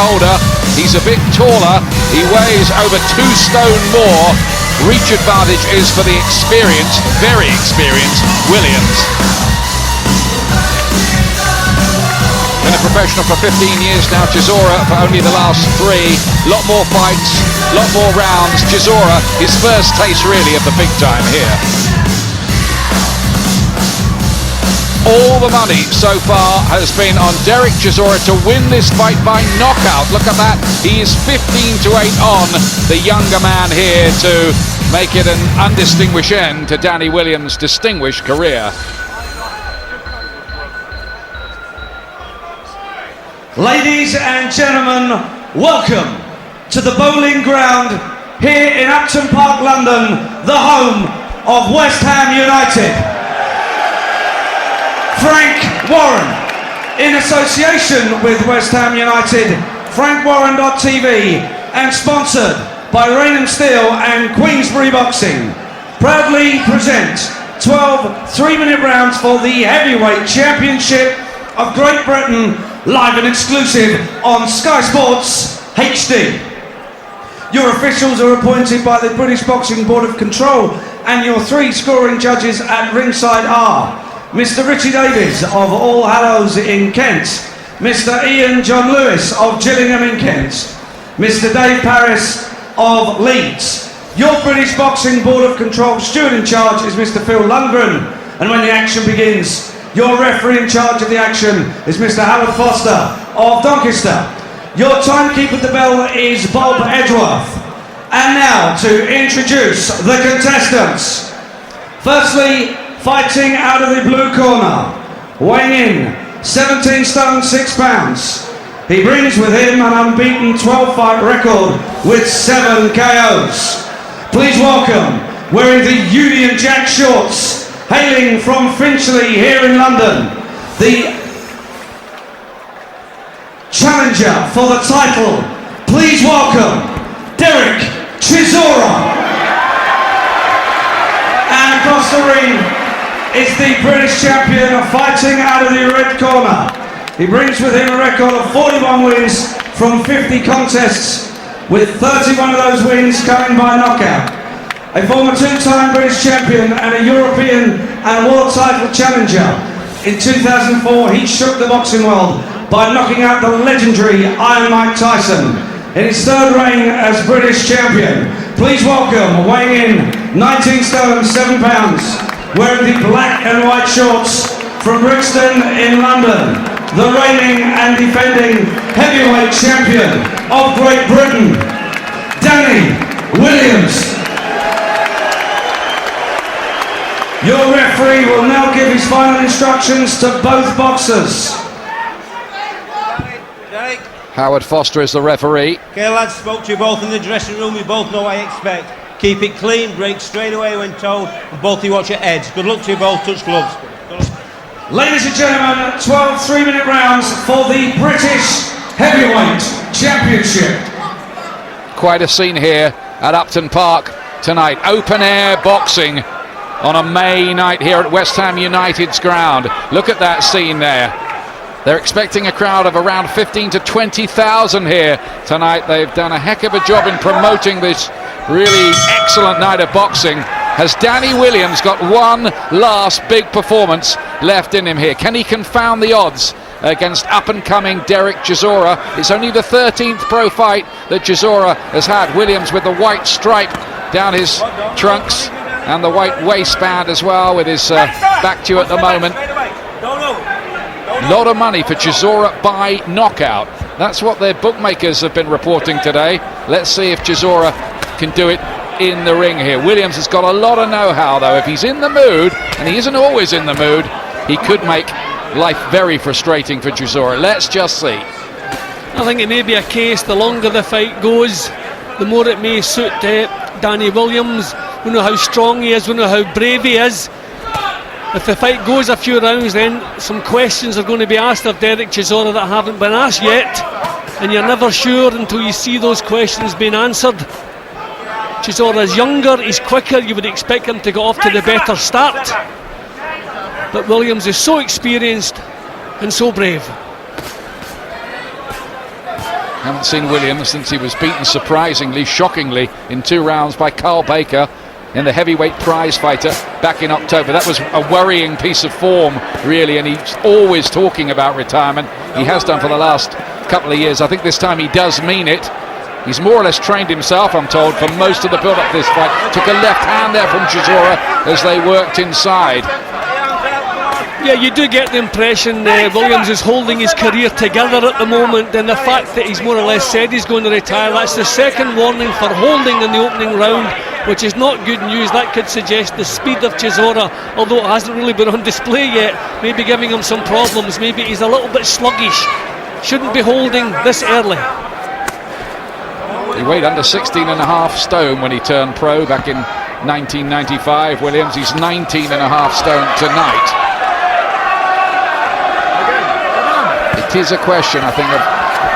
older, he's a bit taller, he weighs over 2 stone more. Reach advantage is for the experienced, very experienced Williams. Been a professional for 15 years now, Chisora for only the last 3. Lot more fights, lot more rounds. Chisora, his first taste really of the big time here. All the money so far has been on Dereck Chisora to win this fight by knockout. Look at that, he is 15-8 on the younger man here to make it an undistinguished end to Danny Williams' distinguished career. Ladies and gentlemen, welcome to the bowling ground here in Upton Park, London, the home of West Ham United. Frank Warren, in association with West Ham United, FrankWarren.tv, and sponsored by Raynham Steel and Queensbury Boxing, proudly present 12 3-minute rounds for the Heavyweight Championship of Great Britain, live and exclusive on Sky Sports HD. Your officials are appointed by the British Boxing Board of Control, and your 3 scoring judges at ringside are Mr. Richie Davies of All Hallows in Kent, Mr. Ian John Lewis of Gillingham in Kent, Mr. Dave Paris of Leeds. Your British Boxing Board of Control steward in charge is Mr. Phil Lundgren, and when the action begins, your referee in charge of the action is Mr. Howard Foster of Doncaster. Your timekeeper at the bell is Bob Edgeworth. And now to introduce the contestants. Firstly, fighting out of the blue corner, weighing in 17 stone 6 pounds. He brings with him an unbeaten 12-fight record with 7 KOs. Please welcome, wearing the Union Jack shorts, hailing from Finchley here in London, the challenger for the title. Please welcome Dereck Chisora. And across the ring is the British champion fighting out of the red corner. He brings with him a record of 41 wins from 50 contests, with 31 of those wins coming by knockout. A former 2-time British champion and a European and world title challenger. In 2004, he shook the boxing world by knocking out the legendary Iron Mike Tyson. In his 3rd reign as British champion, please welcome, weighing in 19 stone 7 pounds, wearing the black and white shorts from Brixton in London, the reigning and defending heavyweight champion of Great Britain, Danny Williams. Your referee will now give his final instructions to both boxers. Howard Foster is the referee. Okay lads, spoke to you both in the dressing room, you both know what I expect. Keep it clean, break straight away when told, and both of you watch your heads. Good luck to you both, touch gloves. Ladies and gentlemen, 12 3-minute rounds for the British Heavyweight Championship. Quite a scene here at Upton Park tonight. Open air boxing on a May night here at West Ham United's ground. Look at that scene there. They're expecting a crowd of around 15 to 20,000 here tonight. They've done a heck of a job in promoting this really excellent night of boxing. Has Danny Williams got one last big performance left in him here? Can he confound the odds against up-and-coming Dereck Chisora? It's only the 13th pro fight that Chisora has had. Williams with the white stripe down his trunks and the white waistband as well, with his back to you at the moment. Lot of money for Chisora by knockout. That's what their bookmakers have been reporting today. Let's see if Chisora can do it in the ring here. Williams has got a lot of know-how though. If he's in the mood, and he isn't always in the mood, he could make life very frustrating for Chisora. Let's just see. I think it may be a case, the longer the fight goes, the more it may suit Danny Williams. We know how strong he is, we know how brave he is. If the fight goes a few rounds, then some questions are going to be asked of Dereck Chisora that haven't been asked yet, and you're never sure until you see those questions being answered. Chisora is younger, he's quicker, you would expect him to get off to the better start, but Williams is so experienced and so brave. Haven't seen Williams since he was beaten surprisingly, shockingly, in 2 rounds by Carl Baker in the heavyweight prize fighter back in October. That was a worrying piece of form, really, and he's always talking about retirement. He has done for the last couple of years. I think this time he does mean it. He's more or less trained himself, I'm told, for most of the build-up to this fight. Took a left hand there from Chisora as they worked inside. Yeah, you do get the impression Williams is holding his career together at the moment, and the fact that he's more or less said he's going to retire, that's the second warning for holding in the opening round, which is not good news. That could suggest the speed of Chisora, although it hasn't really been on display yet, maybe giving him some problems. Maybe he's a little bit sluggish. Shouldn't be holding this early. He weighed under 16.5 stone when he turned pro back in 1995, Williams. He's 19.5 stone tonight. It is a question, I think, of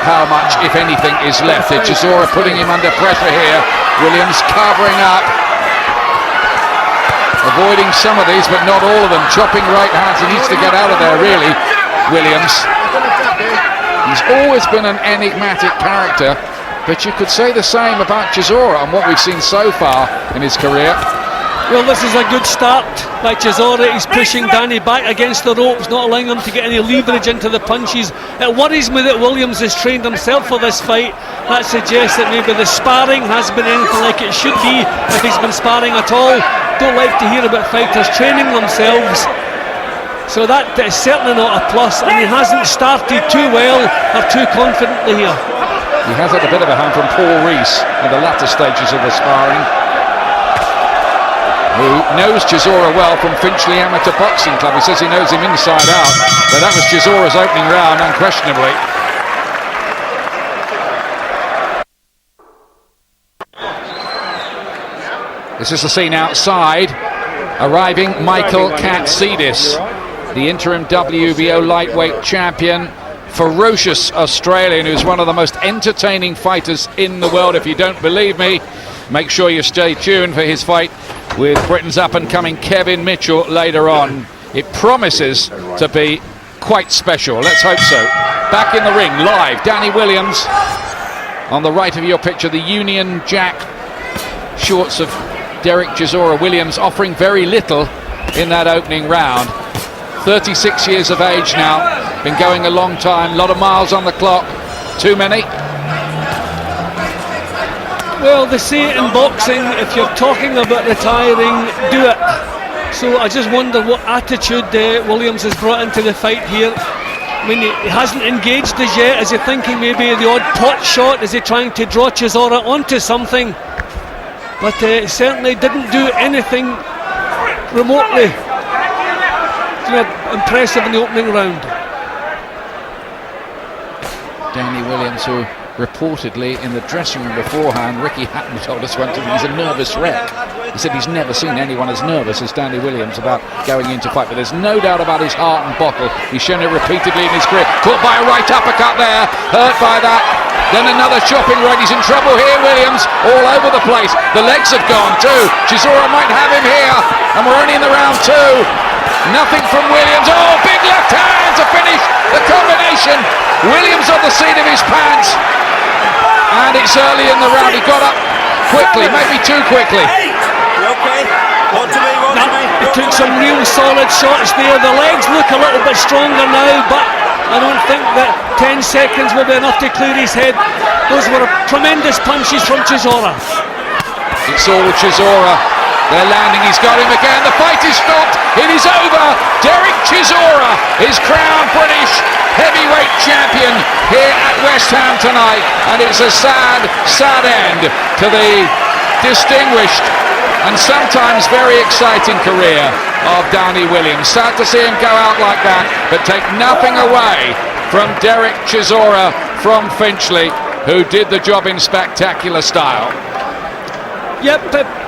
how much, if anything, is left. Chisora putting him under pressure here. Williams covering up, avoiding some of these, but not all of them. Chopping right hands. He needs to get out of there, really, Williams. He's always been an enigmatic character, but you could say the same about Chisora and what we've seen so far in his career. Well, this is a good start by Chisora. He's pushing Danny back against the ropes, not allowing him to get any leverage into the punches. It worries me that Williams has trained himself for this fight. That suggests that maybe the sparring has been anything like it should be, if he's been sparring at all. Don't like to hear about fighters training themselves. So that is certainly not a plus, and he hasn't started too well or too confidently here. He has had a bit of a hand from Paul Rees in the latter stages of the sparring, who knows Chisora well from Finchley Amateur Boxing Club. He says he knows him inside out, but that was Chisora's opening round, unquestionably. This is the scene outside. Arriving Michael Katsidis, the interim WBO lightweight champion, ferocious Australian who's one of the most entertaining fighters in the world. If you don't believe me, make sure you stay tuned for his fight with Britain's up-and-coming Kevin Mitchell later on. It promises to be quite special. Let's hope so. Back in the ring, live, Danny Williams. On the right of your picture, the Union Jack shorts of Dereck Chisora. Williams offering very little in that opening round. 36 years of age now. Been going a long time. A lot of miles on the clock. Too many? Well, they say it in boxing, if you're talking about retiring, do it. So I just wonder what attitude Williams has brought into the fight here. I mean, he hasn't engaged as yet. Is he thinking maybe the odd pot shot? Is he trying to draw Chisora onto something? But he certainly didn't do anything remotely impressive in the opening round. Danny Williams, who reportedly in the dressing room beforehand, Ricky Hatton told us once, he's a nervous wreck. He said he's never seen anyone as nervous as Danny Williams about going into fight, but there's no doubt about his heart and bottle. He's shown it repeatedly in his career. Caught by a right uppercut there, hurt by that. Then another chopping right. He's in trouble here, Williams, all over the place. The legs have gone too. Chisora might have him here, and we're only in the round 2. Nothing from Williams. Oh, big left hand to finish the combination. Williams on the seat of his pants, and it's early in the round. He got up quickly, maybe too quickly. He took some real solid shots there. The legs look a little bit stronger now, but I don't think that 10 seconds will be enough to clear his head. Those were tremendous punches from Chisora. It's all Chisora. They're landing. He's got him again. The fight is stopped. It is over. Dereck Chisora is crowned British heavyweight champion here at West Ham tonight, and it's a sad, sad end to the distinguished and sometimes very exciting career of Danny Williams. Sad to see him go out like that, but take nothing away from Dereck Chisora from Finchley, who did the job in spectacular style. Yep,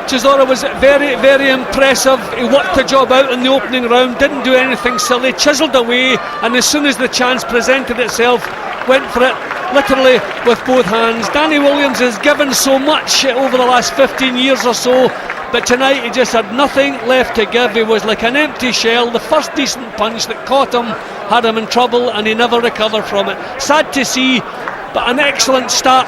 Chisora was very, very impressive. He worked the job out in the opening round, didn't do anything silly, chiselled away, and as soon as the chance presented itself, went for it literally with both hands. Danny Williams has given so much over the last 15 years or so, but tonight he just had nothing left to give. He was like an empty shell. The first decent punch that caught him had him in trouble, and he never recovered from it. Sad to see, but an excellent start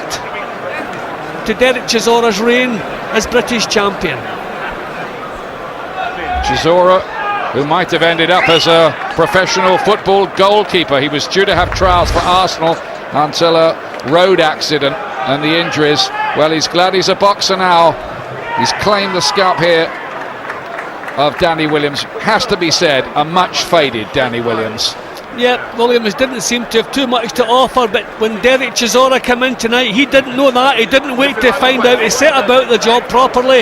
to Dereck Chisora's reign as British champion. Chisora, who might have ended up as a professional football goalkeeper. He was due to have trials for Arsenal until a road accident and the injuries. Well, he's glad he's a boxer now. He's claimed the scalp here of Danny Williams. Has to be said, a much faded Danny Williams. Yeah, Williams didn't seem to have too much to offer, but when Dereck Chisora came in tonight, he didn't know that. He didn't wait to find out. He set about the job properly.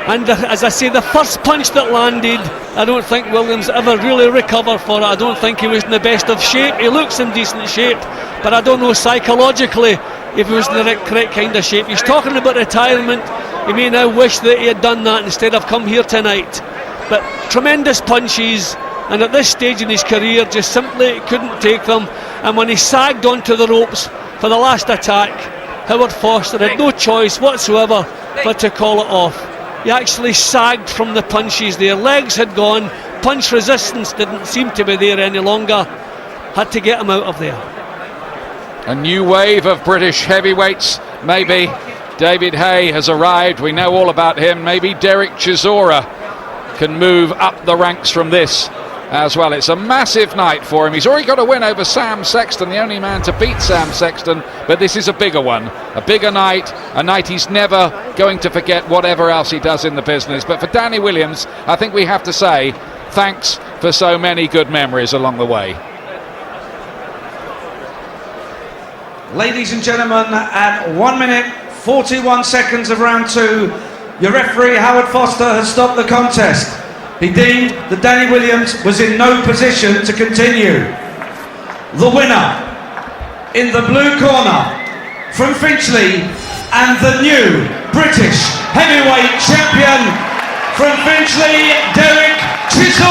And as I say, the first punch that landed, I don't think Williams ever really recovered for it. I don't think he was in the best of shape. He looks in decent shape, but I don't know psychologically if he was in the correct kind of shape. He's talking about retirement. He may now wish that he had done that instead of come here tonight. But tremendous punches, and at this stage in his career just simply couldn't take them. And when he sagged onto the ropes for the last attack, Howard Foster had no choice whatsoever but to call it off. He actually sagged from the punches there. Legs had gone, punch resistance didn't seem to be there any longer. Had to get him out of there. A new wave of British heavyweights, maybe. David Hay has arrived, we know all about him. Maybe Dereck Chisora can move up the ranks from this as well. It's a massive night for him. He's already got a win over Sam Sexton, the only man to beat Sam Sexton, but this is a bigger one, a bigger night, a night he's never going to forget, whatever else he does in the business. But for Danny Williams, I think we have to say thanks for so many good memories along the way. Ladies and gentlemen, at 1 minute 41 seconds of round 2, your referee Howard Foster has stopped the contest. He deemed that Danny Williams was in no position to continue. The winner, in the blue corner, from Finchley, and the new British heavyweight champion from Finchley, Dereck Chisora.